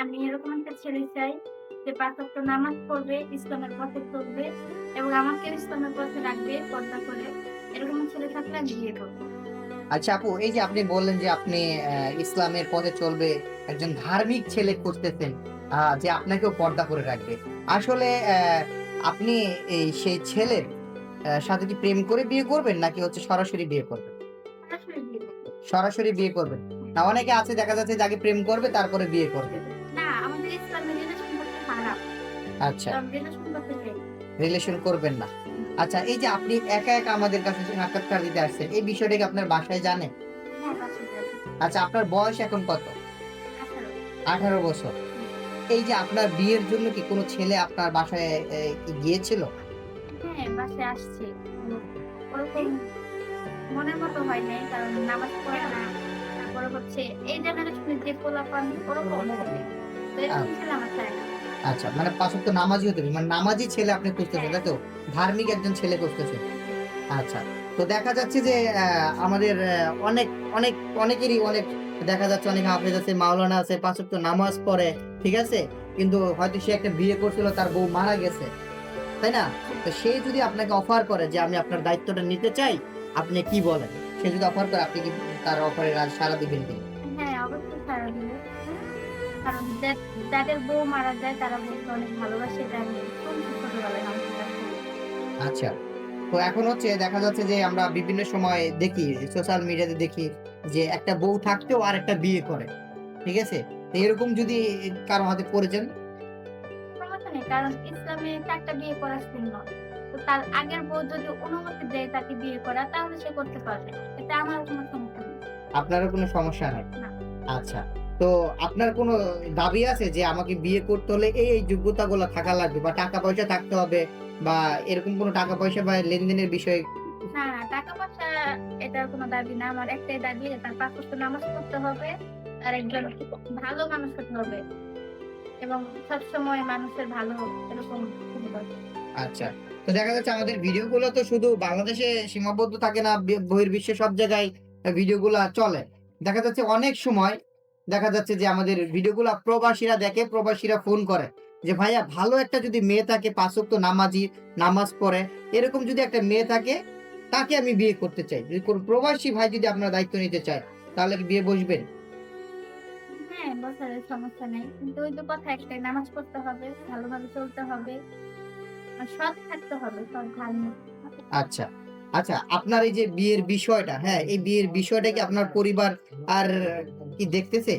আমি এরকম একটা ছেলে চাই যে ৫ ওয়াক্ত নামাজ পড়বে, ইসলামের পথে চলবে এবং আমাকেও ইসলামের পথে রাখবে পর্দা করে। এরকম ছেলে থাকলে আমি বিয়ে করব। আচ্ছা আপু, এই যে আপনি বললেন যে আপনি ইসলামের পথে চলবে, একজন ধার্মিক ছেলে খুঁজতেছেন, যে আপনাকেও পর্দা করে রাখবে। আসলে আপনি সেই ছেলের সাথে কি প্রেম করে বিয়ে করবেন নাকি হচ্ছে সরাসরি বিয়ে করবেন? সরাসরি বিয়ে করব। সরাসরি বিয়ে করবেন। না, অনেকে আছে দেখা যাচ্ছে যে আগে প্রেম করবে তারপরে বিয়ে করবে। না, আমাদের ইসলামে রিলেশন করতে হারাম। আচ্ছা, তো আমি রিলেশন করতে চাই না। রিলেশন করবেন না। আচ্ছা, এই যে আপনি একা, একা আমাদের কাছে সাক্ষাৎকার দিতে আসছেন, এই বিষয়টা কি আপনার বাসায় জানে? হ্যাঁ, বাসায় যাবো। আচ্ছা, আপনার বয়স এখন কত? 18। 18 বছর। হুম। এই যে আপনার বিয়ের জন্য কি কোনো ছেলে আপনার বাসায় কি গিয়েছিল? হ্যাঁ, বাসায় আসছে। তো ওরকম মনের মতো হয় নাই। কারণ নামাজ পড়ে না। তারপরে হচ্ছে এই জেনারেশনের যে পোলাপান ওরকম হবে। তো এরকম আচ্ছা, ছেলে আমার চাই না। আচ্ছা, মানে ৫ ওয়াক্ত নামাজি হতে হবে। মানে নামাজি ছেলে আপনি খুঁজতেছেন, হ্যাঁ, তাই তো? ধার্মিক একজন ছেলে খুঁজতেছেন। হ্যাঁ, আচ্ছা। তো দেখা যাচ্ছে যে আমাদের অনেক, অনেক, অনেকেরই অনেক দেখা যাচ্ছে অনেক হাফেজ আছে, মাওলানা আছে, ৫ ওয়াক্ত নামাজ পড়ে। ঠিক আছে? কিন্তু হয়তো সে একটা বিয়ে করছিল, তার বউ মারা গেছে। তাই না? হ্যাঁ। তো সে যদি আপনাকে অফার করে যে আমি আপনার দায়িত্বটা নিতে চাই, আপনি কি বলেন? সে যদি অফার করে আপনি কি তার অফারে সাড়া দিবেন কিনা? হ্যাঁ, অবশ্যই সাড়া দিব। কারণ যাদের বউ মারা যায় তারা বউকে অনেক ভালোবাসে। এটা আমি শুনছি ছোটবেলায় মানুষের কাছ থেকে। আচ্ছা। তো এখন হচ্ছে দেখা যাচ্ছে যে আমরা বিভিন্ন সময় দেখি, সোশ্যাল মিডিয়াতে দেখি যে একটা বউ থাকতেও আরেকটা বিয়ে করে। ঠিক আছে? তো এরকম যদি কারো হাতে পড়ে যান? সমস্যা নেই। কারণ ইসলামে ৪ টা বিয়ে করা সুন্নত। তো তার আগের বউ যদি অনুমতি দেয় তাকে বিয়ে করা তাহলে সে করতে পারবে। এতে আমার কোনো সমস্যা নেই। আপনারও কোনো সমস্যা নাই। না। আচ্ছা। তো আপনার কোনো দাবি আছে যে আমাকে বিয়ে করতে হলে এই যোগ্যতাগুলো থাকা লাগবে বা টাকা-পয়সা থাকতে হবে বা এরকম কোনো টাকা-পয়সা বা লেনদেনের বিষয়? না, টাকা-পয়সা এটার কোনো দাবি না। আমার একটাই দাবি যে তার ৫ ওয়াক্ত নামাজ পড়তে হবে। আর একজন ভালো মানুষ হতে হবে এবং সবসময় মানুষের ভালো এরকম হতে হবে। আচ্ছা। তো দেখা যাচ্ছে আমাদের ভিডিওগুলো তো শুধু বাংলাদেশে সীমাবদ্ধ থাকে না, বহির্বিশ্বে সব জায়গায় ভিডিওগুলা চলে। দেখা যাচ্ছে অনেক সময় দেখা যাচ্ছে যে আমাদের ভিডিওগুলা প্রবাসীরা দেখে, প্রবাসীরা ফোন করে যে, "ভাইয়া ভালো একটা যদি মেয়ে থাকে ৫ ওয়াক্ত নামাজি, নামাজ পড়ে, এরকম যদি একটা মেয়ে থাকে, তাকে আমি বিয়ে করতে চাই।" যদি কোন প্রবাসী ভাই যদি আপনার দায়িত্ব নিতে চায়, তাহলে কি বিয়ে বসবেন? হ্যাঁ, বছরের সমস্যা নেই। কিন্তু ওই যে কথা একটাই নামাজ পড়তে হবে, ভালোভাবে চলতে হবে। আর সৎ থাকতে হবে, সৎ ধার্মিক। আচ্ছা। আচ্ছা, আপনার এই যে বিয়ের বিষয়টা, হ্যাঁ? এই বিয়ের বিষয়টা কি আপনার পরিবার আর কি দেখতেছে?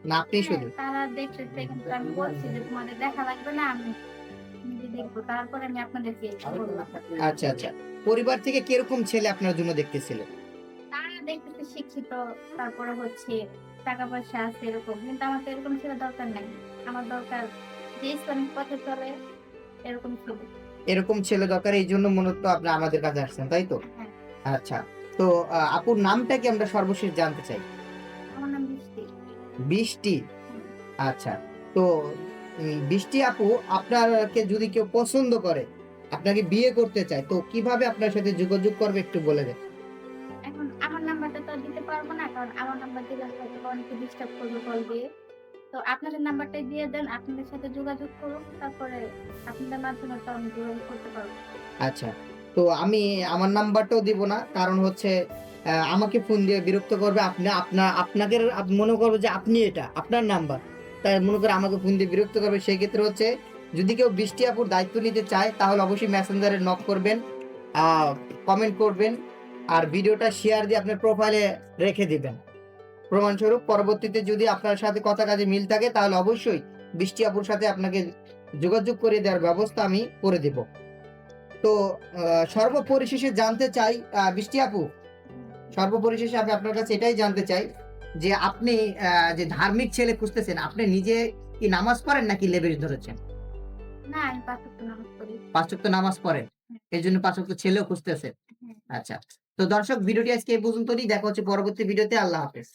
না আপনি হ্যাঁ, শুধু? তারা দেখতেছে কিন্তু আমি বলছি যে তোমাদের দেখা লাগবে না আমি নিজে দেখব। তারপরে আমি আপনাদেরকে বলব। আচ্ছা, আচ্ছা। পরিবার থেকে কিরকম ছেলে আপনার জন্য দেখতেছিলেন? তারা দেখতেছে শিক্ষিত, তারপরে হচ্ছে টাকা পয়সা আছে এরকম। কিন্তু আমার তো এরকম ছেলে দরকার নাই। আমার দরকার যে ইসলামিক পথে চলে এরকম ছেলে। এরকম ছেলে দরকার, এইজন্য মূলত আপনি আমাদের কাছে আসছেন, তাই তো? হ্যাঁ, আচ্ছা। তো আপুর নামটা কি আমরা সর্বশেষ জানতে চাই? আমার নাম বৃষ্টি। বৃষ্টি? হুম। আচ্ছা। তো বৃষ্টি আপু, আপনাকে যদি কেউ পছন্দ করে, আপনাকে বিয়ে করতে চায়, তো কিভাবে আপনার সাথে যোগাযোগ করবে একটু বলে দেন? এখন আমার নাম্বারটা তো আর দিতে পারব না। কারণ আমার নাম্বার দিলে হয়তোবা অনেকে ডিস্টার্ব করবে কল দিয়ে। তো আপনাদের নাম্বারটাই দিয়ে দেন। আপনাদের সাথে যোগাযোগ করুন। তারপরে আপনাদের মাধ্যমে তো আমি যোগাযোগ করতে পারব। আচ্ছা। তো আমি আমার নাম্বারটাও দিব না। কারণ হচ্ছে আমাকে ফোন দিয়ে বিরক্ত করবে। আপনাদের মনে করবে যে আপনি এটা, আপনার নাম্বার। তাই মনে করে আমাকে ফোন দিয়ে বিরক্ত করবে। সেক্ষেত্রে হচ্ছে যদি কেউ বৃষ্টি আপুর দায়িত্ব নিতে চায় তাহলে অবশ্যই মেসেঞ্জারে নক করবেন, আ কমেন্ট করবেন আর ভিডিওটা শেয়ার দিয়ে আপনার প্রোফাইলে রেখে দিবেন। প্রমাণস্বরূপ পরবর্তীতে যদি আপনার সাথে কথা কাজে মিল থাকে তাহলে অবশ্যই বৃষ্টি আপুর সাথে আপনাকে যোগাযোগ করিয়ে দেওয়ার ব্যবস্থা আমি করে দিব। তো আ সর্বপরিশেষে জানতে চাই বৃষ্টি আপু, হুম। সর্বপরিশেষে আমি আপনার কাছে এটাই জানতে চাই যে আপনি যে ধার্মিক ছেলে খুঁজতেছেন, আপনি নিজে কি নামাজ পড়েন নাকি লেবেল ধরেছেন? না, আমি ৫ ওয়াক্ত নামাজ পড়ি। ৫ ওয়াক্ত নামাজ পড়েন। হ্যাঁ, এজন্য ৫ ওয়াক্ত ছেলেও খুঁজতেছেন। হ্যাঁ। আচ্ছা। তো দর্শক, ভিডিওটি আজকে এই পর্যন্তই। দেখা হচ্ছে পরবর্তী ভিডিওতে। আল্লাহ হাফেজ।